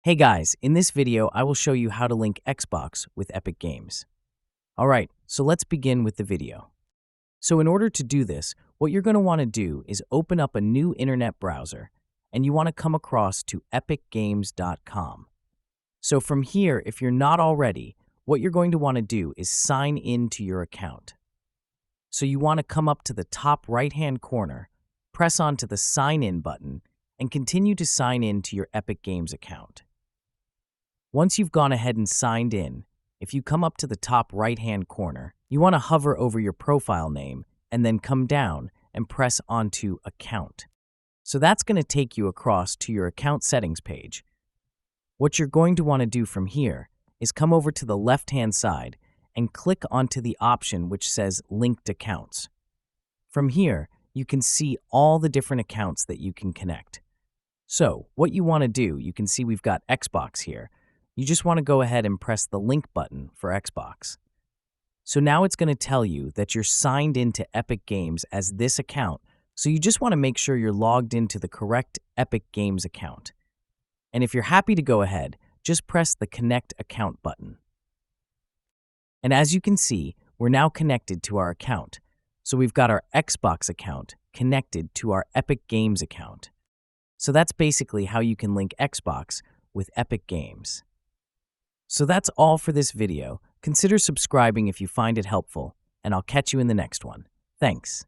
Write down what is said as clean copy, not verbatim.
Hey guys, in this video, I will show you how to link Xbox with Epic Games. Alright, so let's begin with the video. So in order to do this, what you're going to want to do is open up a new internet browser, and you want to come across to epicgames.com. So from here, if you're not already, what you're going to want to do is sign in to your account. So you want to come up to the top right-hand corner, press onto the Sign In button, and continue to sign in to your Epic Games account. Once you've gone ahead and signed in, if you come up to the top right-hand corner, you want to hover over your profile name and then come down and press onto Account. So that's going to take you across to your account settings page. What you're going to want to do from here is come over to the left-hand side and click onto the option which says Linked Accounts. From here, you can see all the different accounts that you can connect. So what you want to do, you can see we've got Xbox here. You just want to go ahead and press the link button for Xbox. So now it's going to tell you that you're signed into Epic Games as this account, so you just want to make sure you're logged into the correct Epic Games account. And if you're happy to go ahead, just press the Connect Account button. And as you can see, we're now connected to our account. So we've got our Xbox account connected to our Epic Games account. So that's basically how you can link Xbox with Epic Games. So that's all for this video. Consider subscribing if you find it helpful, and I'll catch you in the next one. Thanks.